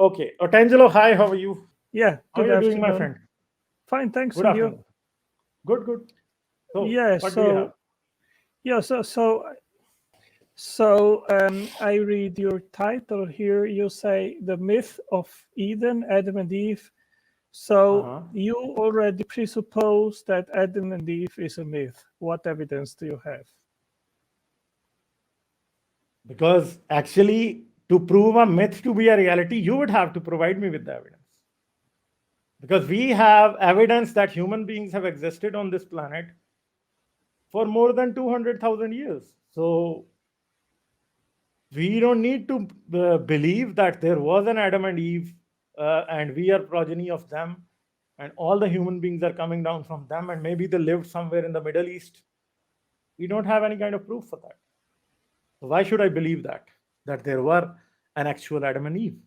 Okay. Otangelo, hi, how are you? Yeah, How are good you doing, my afternoon. friend? Fine, thanks, Good and you? afternoon. Good, good. So, Yeah, what do you have? so yeah, so I read your title here. You say the myth of Eden, Adam and Eve. So Uh-huh. you already presuppose that Adam and Eve is a myth. What evidence do you have? Because actually, to prove a myth to be a reality, you would have to provide me with the evidence. Because we have evidence that human beings have existed on this planet for more than 200,000 years. So, we don't need to believe that there was an Adam and Eve and we are progeny of them and all the human beings are coming down from them and maybe they lived somewhere in the Middle East. We don't have any kind of proof for that. So why should I believe that there were an actual Adam and Eve?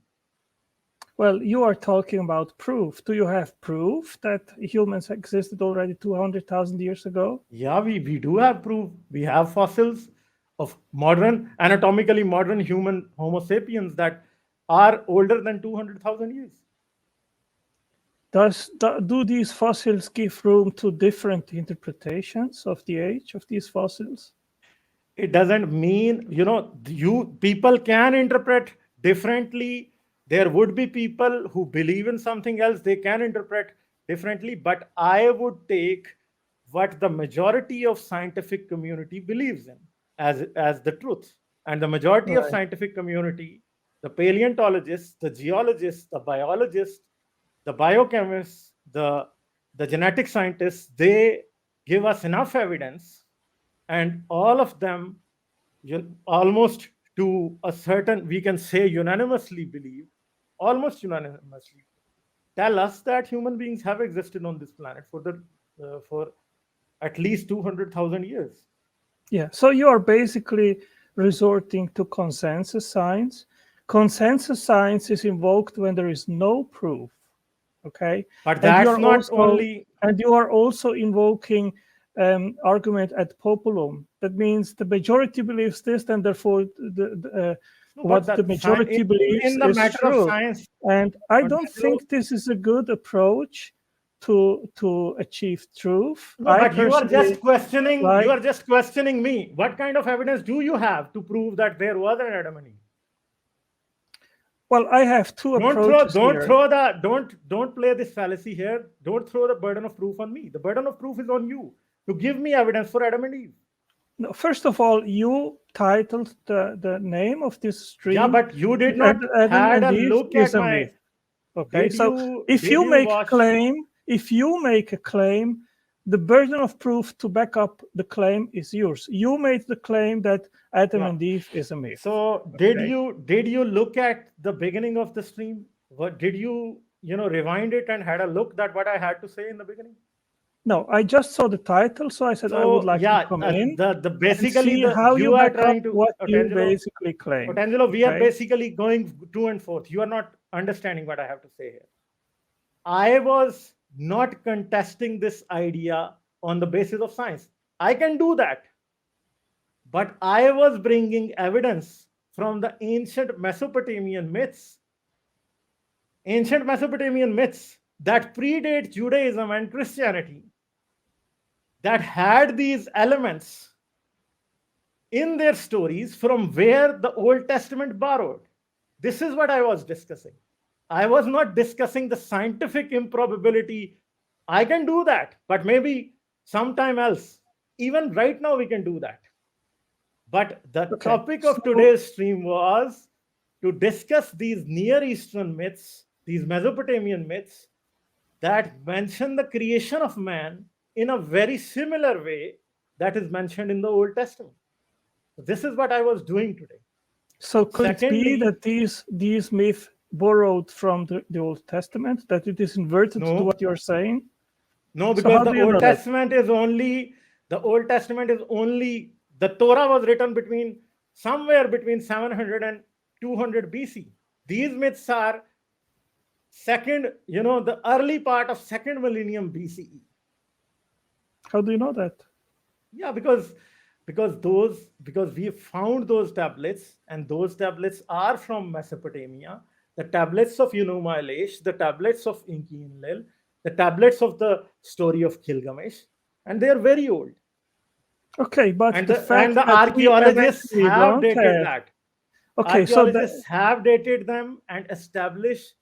Well, you are talking about proof. Do you have proof that humans existed already 200,000 years ago? Yeah, we do have proof. We have fossils of modern, anatomically modern human Homo sapiens that are older than 200,000 years. Do these fossils give room to different interpretations of the age of these fossils? It doesn't mean, you people can interpret differently. There would be people who believe in something else, they can interpret differently, but I would take what the majority of scientific community believes in as the truth. And the majority of Right. scientific community, the paleontologists, the geologists, the biologists, the biochemists, the genetic scientists, they give us enough evidence, and all of them almost to a certain, we can say, unanimously believe, almost unanimously tell us that human beings have existed on this planet for at least 200,000 years. Yeah. So you are basically resorting to consensus science. Consensus science is invoked when there is no proof. Okay. But And you that's are not also only. invoking argument ad populum. That means the majority believes this, and therefore No, but what the that majority believes in the is matter of true. science. And I But don't Angelo, think this is a good approach to achieve truth. no, I but you are personally just questioning. You like. are just questioning me. What kind of evidence do you have to prove that there was an Adam and Eve? Well, I have two approaches Don't here. throw the don't play this fallacy here. Don't throw the burden of proof on me. The burden of proof is on you to give me evidence for Adam and Eve. No, first of all, you titled the name of this Yeah, stream but you did not Adam had and a Eve look is at a my. myth. Okay, Did so you if did you you make a watch? claim, if you make a claim, the burden of proof to back up the claim is yours. You made the claim that Adam Yeah. and Eve is a myth. So Okay. did you look at the beginning of the stream? What did you rewind it and had a look that what I had to say in the beginning? No, I just saw the title, so I said I would So like to yeah, come in the and basically see the how you you are back up trying to what you Otangelo, basically claim. Otangelo, we are Okay. basically going to and forth. You are not understanding what I have to say here. I was not contesting this idea on the basis of science. I can do that. But I was bringing evidence from the ancient Mesopotamian myths that predate Judaism and Christianity, that had these elements in their stories from where the Old Testament borrowed. This is what I was discussing. I was not discussing the scientific improbability. I can do that, but maybe sometime else. Even right now, we can do that. But the Okay. topic of So today's stream was to discuss these Near Eastern myths, these Mesopotamian myths that mention the creation of man in a very similar way that is mentioned in the Old Testament. So this is what I was doing today. So could it be Secondly, that these myths borrowed from the Old Testament, that it is inverted to no, what you're saying? no, So because how do you know that? The Old Testament is only, the Torah was written between somewhere between 700 and 200 BC. These myths are the early part of second millennium BCE. How do you know that? Yeah, because we found those tablets, and those tablets are from Mesopotamia. the tablets of Enuma Elish, the tablets of Enki Enlil, the tablets of the story of Gilgamesh, and they are very old. Okay, but And the fact the that we archaeologists eventually have don't dated have. that. Okay, so Archaeologists have dated them and established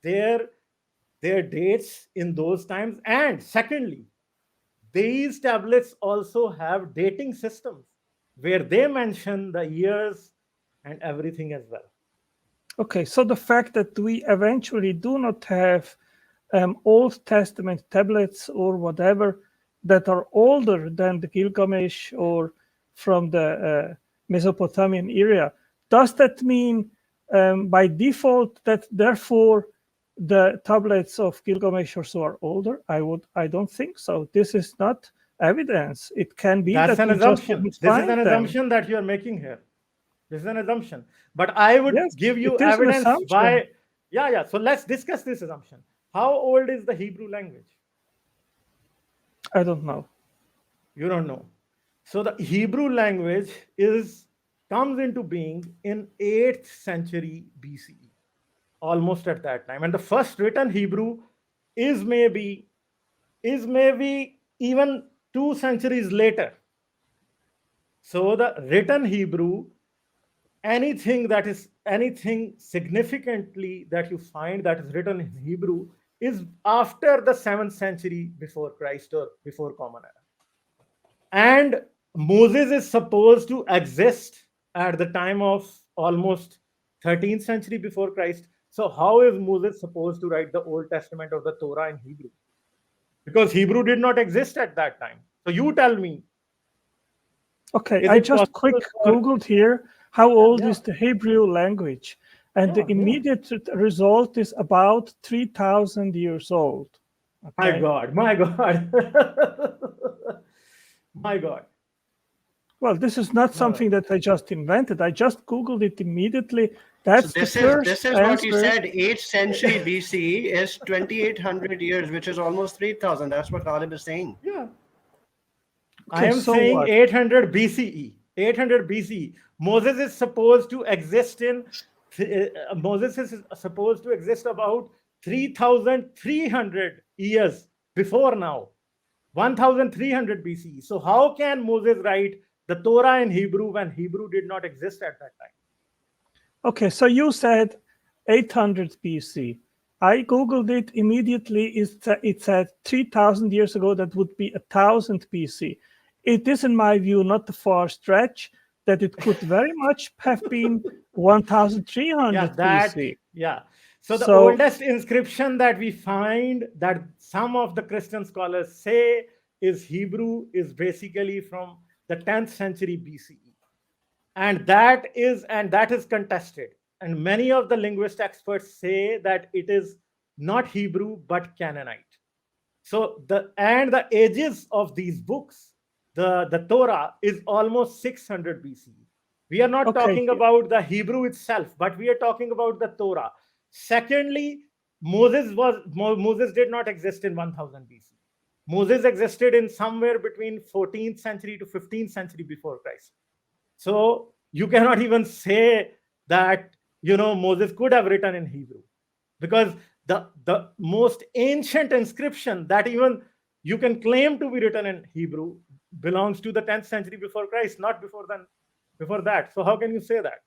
their dates in those times. And secondly, these tablets also have dating systems where they mention the years and everything as well. okay, so the fact that we eventually do not have Old Testament tablets or whatever that are older than the Gilgamesh or from the Mesopotamian area, does that mean by default that therefore the tablets of Gilgamesh also are older? I don't think so. This is not evidence. It can be That's that an we just assumption. didn't This is find an them. assumption that you are making here. This is an assumption. But I would Yes, give you it is an evidence assumption. why. Yeah, yeah. So let's discuss this assumption. How old is the Hebrew language? I don't know. You don't know. So the Hebrew language is comes into being in 8th century BCE, almost at that time. And the first written Hebrew is maybe even 2 centuries later. So the written Hebrew, anything significantly that you find that is written in Hebrew is after the 7th century before Christ or before Common Era. And Moses is supposed to exist at the time of almost 13th century before Christ. So how is Moses supposed to write the Old Testament or the Torah in Hebrew? Because Hebrew did not exist at that time. So you tell me, Okay, is I it just quick possible for. Googled here how old Yeah, is the Hebrew language, and the yeah, yeah. immediate result is about 3,000 years old. My Okay, God, my God. My God. well, this is not No. something that I just invented. I just Googled it immediately. So That's the this first is what he answer. said. 8th century BCE is 2,800 years, which is almost 3,000. That's what Ghalib is saying. Yeah. I Okay, am so saying what? 800 BCE. 800 BCE. Moses is supposed to exist in. Moses is supposed to exist about 3,300 years before now. 1,300 BCE. So how can Moses write the Torah in Hebrew when Hebrew did not exist at that time? Okay, so you said 800 BC. I Googled it immediately. It said 3,000 years ago, that would be 1,000 BC. It is, in my view, not a far stretch that it could very much have been Yeah, 1,300 BC. yeah. So the So, oldest inscription that we find that some of the Christian scholars say is Hebrew is basically from the 10th century BCE. And that is contested. And many of the linguist experts say that it is not Hebrew but Canaanite. So the ages of these books, the Torah is almost 600 BCE. We are not okay, talking about the Hebrew itself, but we are talking about the Torah. Secondly, Moses did not exist in 1000 BC. Moses existed in somewhere between 14th century to 15th century before Christ. So you cannot even say that Moses could have written in Hebrew, because the most ancient inscription that even you can claim to be written in Hebrew belongs to the 10th century before Christ, not before that. So how can you say that?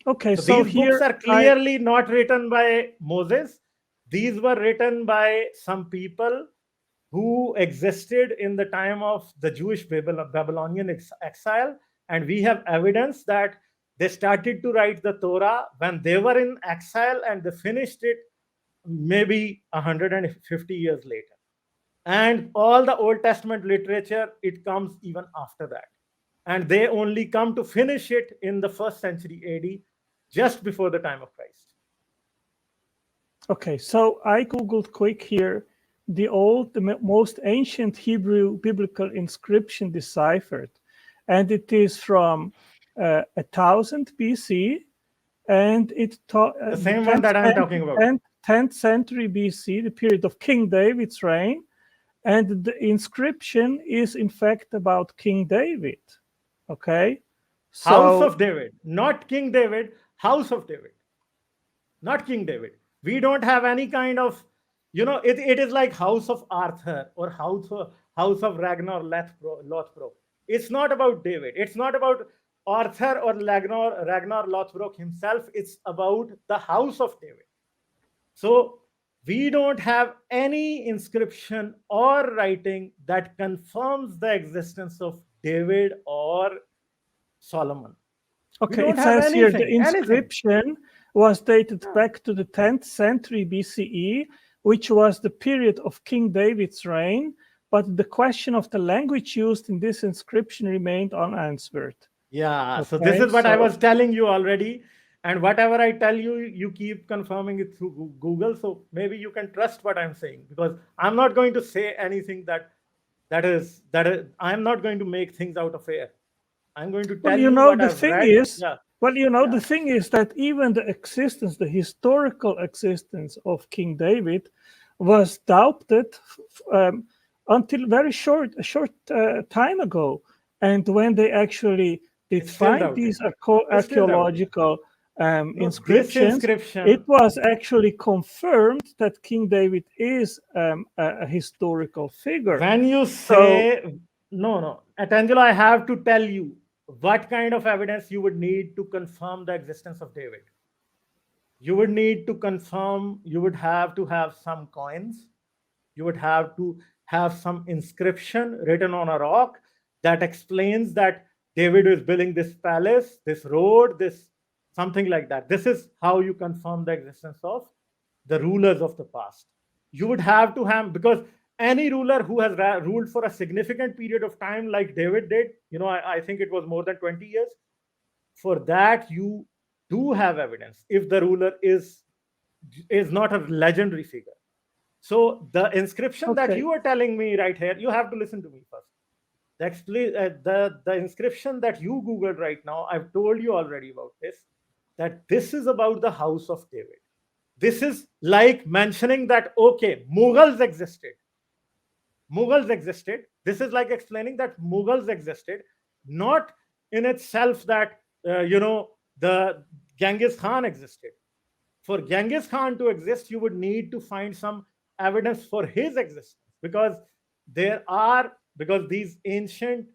okay. So So these books here are clearly not written by Moses. These were written by some people who existed in the time of the Jewish Babylonian exile. And we have evidence that they started to write the Torah when they were in exile, and they finished it maybe 150 years later. And all the Old Testament literature, it comes even after that. And they only come to finish it in the 1st century AD, just before the time of Christ. Okay, so I Googled quick here the most ancient Hebrew biblical inscription deciphered, and it is from 1000 BC, and The the same one that I'm talking about. 10th century BC, the period of King David's reign, and the inscription is in fact about King David. Okay, House so of David, not King David, House of David. not King David. We don't have any kind of, it is like House of Arthur or House of Ragnar Lothbrok. It's not about David. It's not about Arthur or Ragnar Lothbrok himself. It's about the House of David. So we don't have any inscription or writing that confirms the existence of David or Solomon. Okay, it says here the inscription was dated back to the 10th century BCE, which was the period of King David's reign, but the question of the language used in this inscription remained unanswered. Yeah, okay, so this is what I was telling you already. And whatever I tell you, you keep confirming it through Google. So maybe you can trust what I'm saying, because I'm not going to say anything that is I'm not going to make things out of air. I'm going to tell you what I've read. The thing is that even the existence, the historical existence of King David was doubted until a short time ago. And when they actually did find these archaeological inscriptions, it was actually confirmed that King David is a historical figure. When you say, no, Atangelo, I have to tell you what kind of evidence you would need to confirm the existence of David. You would need to confirm, you would have to have some coins, you would have to have some inscription written on a rock that explains that David is building this palace, this road, this something like that. This is how you confirm the existence of the rulers of the past. You would have to have, because any ruler who has ruled for a significant period of time, like David did, I think it was more than 20 years. For that, you do have evidence if the ruler is not a legendary figure. So the inscription that you are telling me right here, you have to listen to me first. The inscription that you Googled right now, I've told you already about this, that this is about the House of David. This is like mentioning that, okay, Mughals existed. This is like explaining that Mughals existed, not in itself that, the Genghis Khan existed. For Genghis Khan to exist, you would need to find some evidence for his existence, because these ancient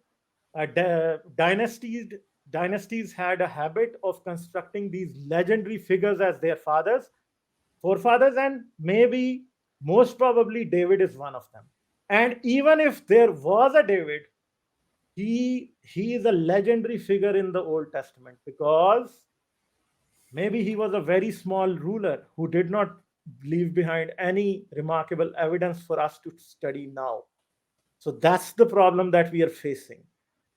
dynasties had a habit of constructing these legendary figures as their forefathers, and maybe, most probably, David is one of them. And even if there was a David, he is a legendary figure in the Old Testament, because maybe he was a very small ruler who did not leave behind any remarkable evidence for us to study now. So that's the problem that we are facing.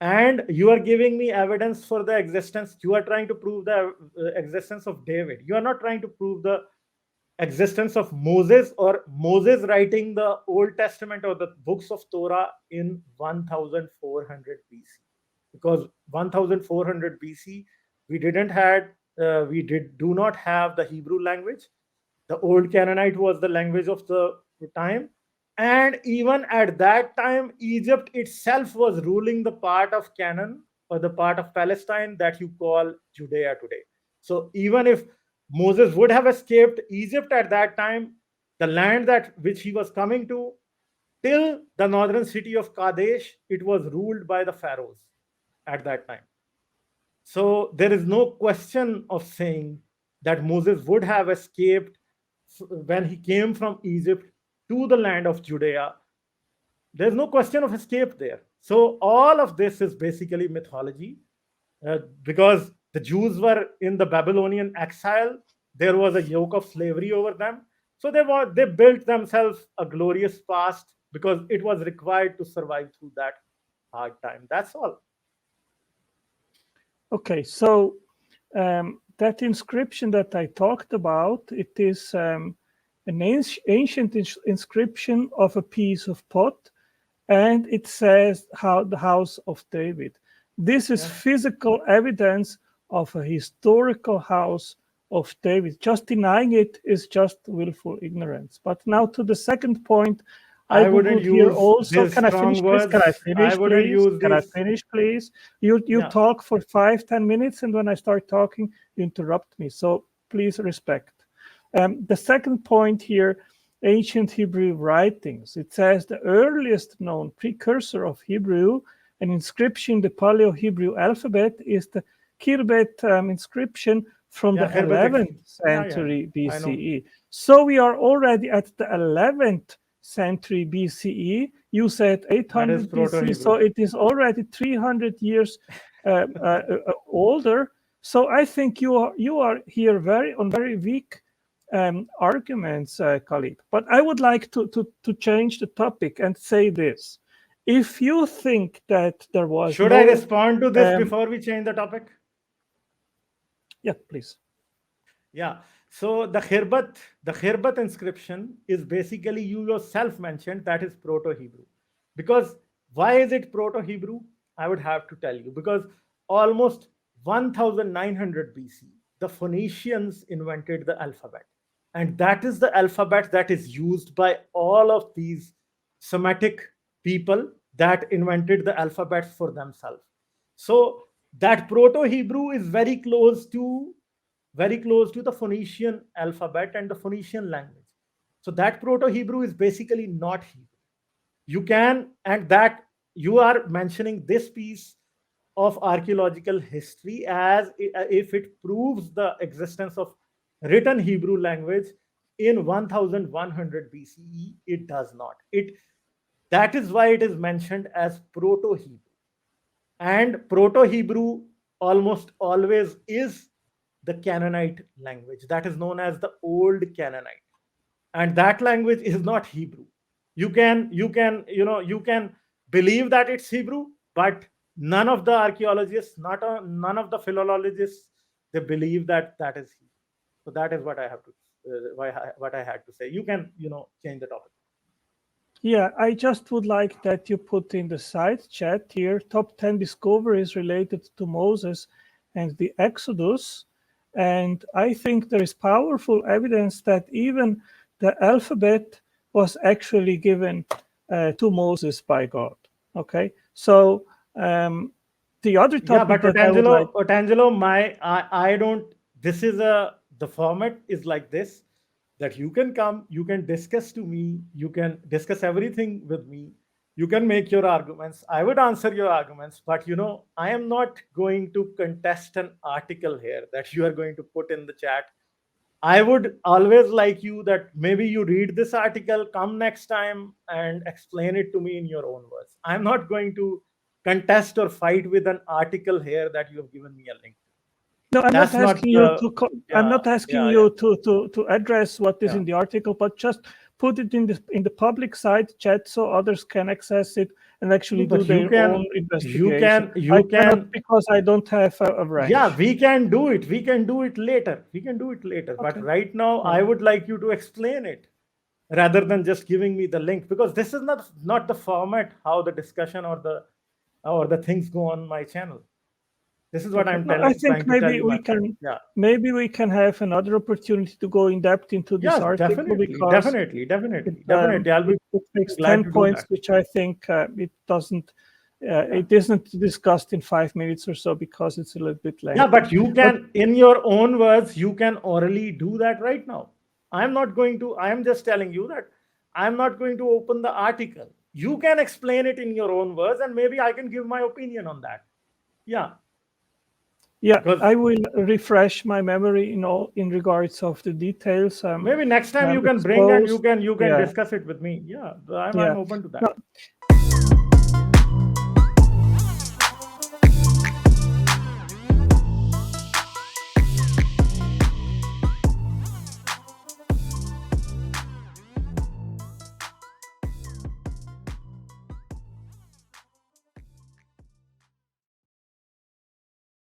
And you are giving me evidence for the existence. You are trying to prove the existence of David. You are not trying to prove the existence of Moses, or Moses writing the Old Testament or the books of Torah in 1400 BC. Because 1400 BC, we do not have the Hebrew language. The Old Canaanite was the language of the time. And even at that time, Egypt itself was ruling the part of Canaan, or the part of Palestine that you call Judea today. So even if Moses would have escaped Egypt at that time, the land which he was coming to, till the northern city of Kadesh, it was ruled by the pharaohs at that time. So there is no question of saying that Moses would have escaped when he came from Egypt to the land of Judea. There's no question of escape there. So all of this is basically mythology, because the Jews were in the Babylonian exile. There was a yoke of slavery over them. So they built themselves a glorious past, because it was required to survive through that hard time. That's all. Okay, so that inscription that I talked about, it is an ancient inscription of a piece of pot, and it says the House of David. This is physical evidence of a historical house of David. Just denying it is just willful ignorance. But now to the second point, I wouldn't here also. Can I finish, please? Can I finish, please? You talk for 5-10 minutes, and when I start talking, you interrupt me. So please respect. The second point here, ancient Hebrew writings. It says the earliest known precursor of Hebrew, an inscription, the Paleo-Hebrew alphabet, is the Khirbet inscription from the Khirbet 11th yeah, century I know. BCE. So we are already at the 11th century BCE. You said 800 BC, so it is already 300 years older. So I think you are here on very weak arguments, Khalid. But I would like to change the topic and say this. If you think that there was Should I respond to this before we change the topic? Yeah, please. Yeah. So the Khirbat inscription is basically, you yourself mentioned, that is Proto-Hebrew. Because why is it Proto-Hebrew? I would have to tell you. Because almost 1900 BC, the Phoenicians invented the alphabet. And that is the alphabet that is used by all of these Semitic people that invented the alphabet for themselves. So that Proto-Hebrew is very close to the Phoenician alphabet and the Phoenician language. So that Proto-Hebrew is basically not Hebrew. You can, and that you are mentioning this piece of archaeological history as if it proves the existence of written Hebrew language in 1100 BCE. It does not. That is why it is mentioned as Proto-Hebrew. And Proto-Hebrew almost always is the Canaanite language that is known as the Old Canaanite, and that language is not Hebrew. You can believe that it's Hebrew, but none of the archaeologists, none of the philologists, they believe that is Hebrew. So that is what I have to what I had to say. You can change the topic. Yeah, I just would like that you put in the side chat here top 10 discoveries related to Moses and the Exodus. And I think there is powerful evidence that even the alphabet was actually given to Moses by God. Okay, so the other topic. Yeah, but Otangelo, I don't. This is the format is like this, that you can come, you can discuss to me, you can discuss everything with me, you can make your arguments, I would answer your arguments, but I am not going to contest an article here that you are going to put in the chat. I would always like you that maybe you read this article, come next time and explain it to me in your own words. I'm not going to contest or fight with an article here that you have given me a link. No, I'm not asking you to. I'm not asking you to address what is in the article, but just put it in the public side chat so others can access it and actually do their own investigation. You can, because I don't have a range. Yeah, we can do it. We can do it later. Okay. But right now, I would like you to explain it rather than just giving me the link, because this is not the format how the discussion or the things go on my channel. This is what I'm telling. I think maybe we can. Yeah. Maybe we can have another opportunity to go in depth into this article. Definitely. It makes 10 points, which I think it doesn't. It isn't discussed in 5 minutes or so because it's a little bit late. Yeah, but you can, in your own words, you can orally do that right now. I'm not going to. I am just telling you that I'm not going to open the article. You can explain it in your own words, and maybe I can give my opinion on that. Yeah. Yeah, I will refresh my memory in regards of the details. Maybe next time you can bring and you can discuss it with me. Yeah, I'm open to that.